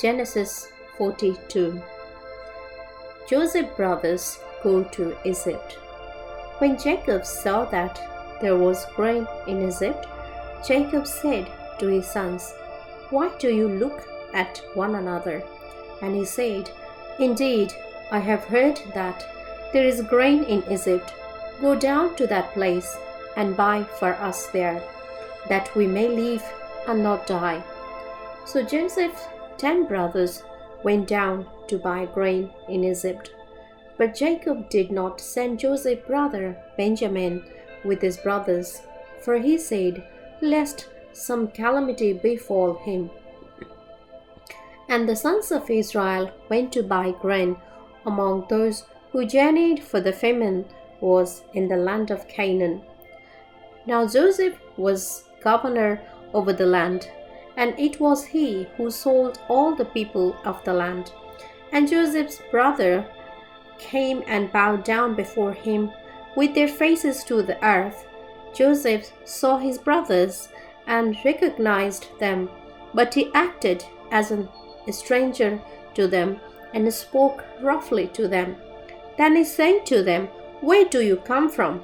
Genesis 42. Joseph's brothers go to Egypt. When Jacob saw that there was grain in Egypt, Jacob said to his sons, "Why do you look at one another?" And he said, "Indeed, I have heard that there is grain in Egypt. Go down to that place and buy for us there, that we may live and not die." So Joseph's 10 brothers went down to buy grain in Egypt. But Jacob did not send Joseph's brother Benjamin with his brothers, for he said, "Lest some calamity befall him." And the sons of Israel went to buy grain among those who journeyed, for the famine was in the land of Canaan. Now Joseph was governor over the land, and it was he who sold all the people of the land. And Joseph's brother came and bowed down before him with their faces to the earth. Joseph saw his brothers and recognized them, but he acted as a stranger to them and spoke roughly to them. Then he said to them, "Where do you come from?"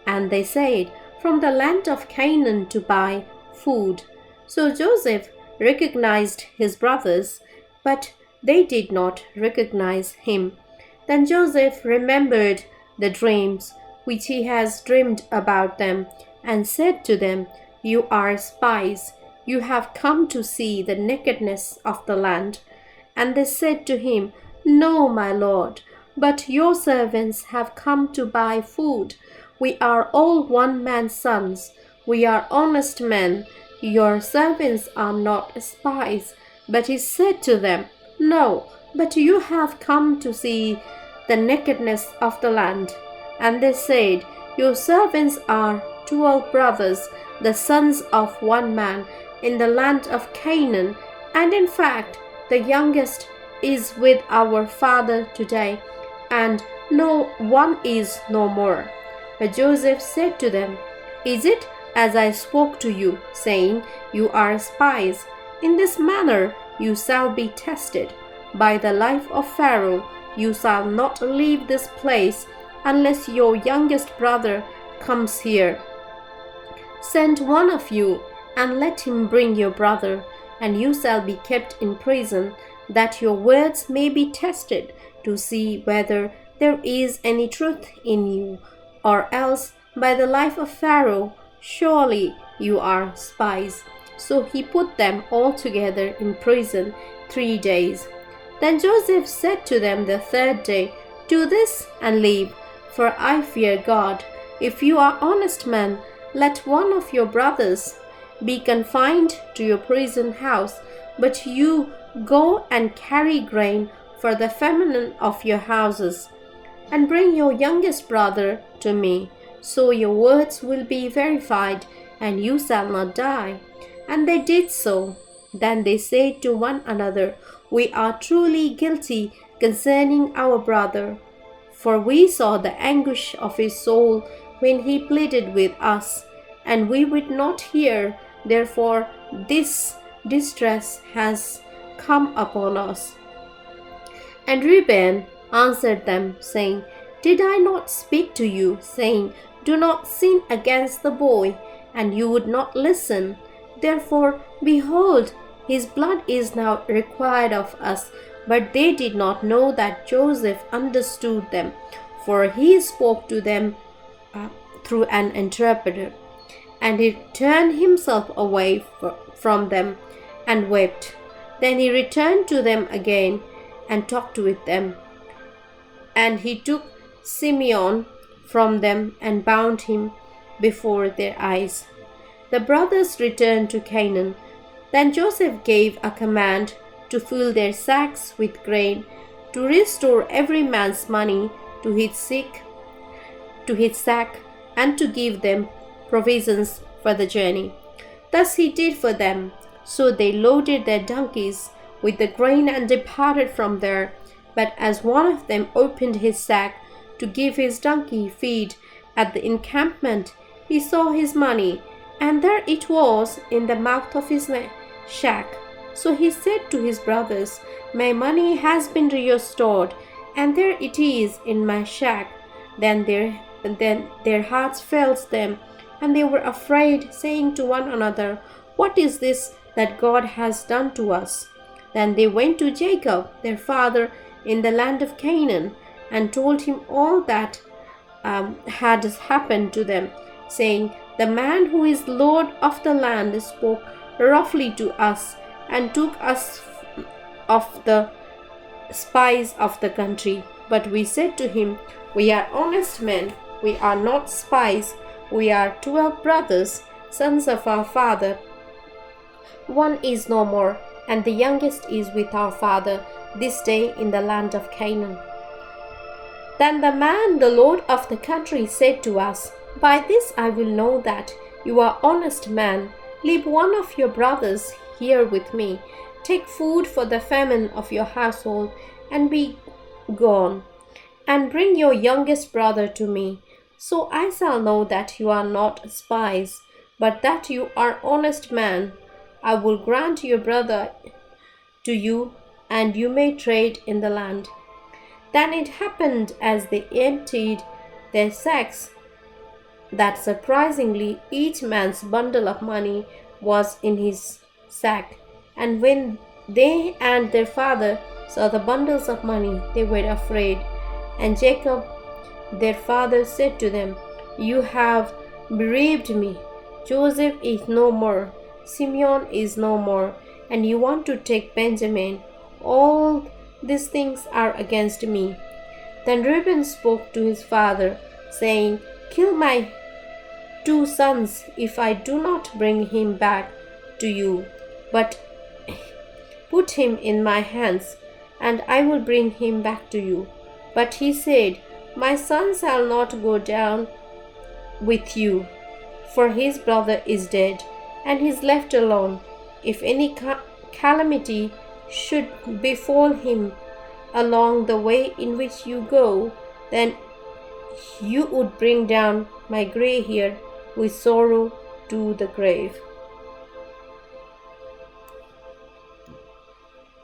And they said, "From the land of Canaan to buy food." So Joseph recognized his brothers, but they did not recognize him. Then Joseph remembered the dreams which he has dreamed about them, and said to them, "You are spies. You have come to see the nakedness of the land." And they said to him, "No, my lord, but your servants have come to buy food. We are all one man's sons. We are honest men. Your servants are not spies." But he said to them, "No, but you have come to see the nakedness of the land." And they said, "Your servants are 12 brothers, the sons of one man, in the land of Canaan, and in fact the youngest is with our father today, and no one is no more." But Joseph said to them, "Is it as I spoke to you, saying, 'You are spies'? In this manner you shall be tested. By the life of Pharaoh, you shall not leave this place unless your youngest brother comes here. Send one of you and let him bring your brother, and you shall be kept in prison, that your words may be tested, to see whether there is any truth in you, or else by the life of Pharaoh, surely you are spies." So he put them all together in prison 3 days. Then Joseph said to them the third day, "Do this and leave, for I fear God. If you are honest men, let one of your brothers be confined to your prison house, but you go and carry grain for the famine of your houses, and bring your youngest brother to me, so your words will be verified, and you shall not die." And they did so. Then they said to one another, "We are truly guilty concerning our brother, for we saw the anguish of his soul when he pleaded with us, and we would not hear. Therefore this distress has come upon us." And Reuben answered them, saying, "Did I not speak to you, saying, 'Do not sin against the boy,' and you would not listen? Therefore, behold, his blood is now required of us." But they did not know that Joseph understood them, for he spoke to them through an interpreter. And he turned himself away from them and wept. Then he returned to them again and talked with them. And he took Simeon from them and bound him before their eyes. The brothers returned to Canaan. Then Joseph gave a command to fill their sacks with grain, to restore every man's money to his sack, and to give them provisions for the journey. Thus he did for them. So they loaded their donkeys with the grain and departed from there. But as one of them opened his sack to give his donkey feed at the encampment, he saw his money, and there it was in the mouth of his shack. So he said to his brothers, "My money has been restored, and there it is in my shack." Then their hearts failed them, and they were afraid, saying to one another, "What is this that God has done to us?" Then they went to Jacob, their father, in the land of Canaan, and told him all that had happened to them, saying, "The man who is Lord of the land spoke roughly to us and took us of the spies of the country. But we said to him, 'We are honest men, we are not spies. We are 12 brothers, sons of our father. One is no more, and the youngest is with our father this day in the land of Canaan.' Then the man, the lord of the country, said to us, 'By this I will know that you are honest men. Leave one of your brothers here with me. Take food for the famine of your household, and be gone. And bring your youngest brother to me. So I shall know that you are not spies, but that you are honest men. I will grant your brother to you, and you may trade in the land.' Then it happened as they emptied their sacks that surprisingly each man's bundle of money was in his sack. And when they and their father saw the bundles of money, they were afraid. And Jacob, their father, said to them, 'You have bereaved me. Joseph is no more, Simeon is no more, and you want to take Benjamin. All these things are against me.' Then Reuben spoke to his father, saying, 'Kill my 2 sons if I do not bring him back to you, but put him in my hands, and I will bring him back to you.' But he said, 'My son shall not go down with you, for his brother is dead, and he is left alone. If any calamity should befall him along the way in which you go, then you would bring down my gray hair with sorrow to the grave.'"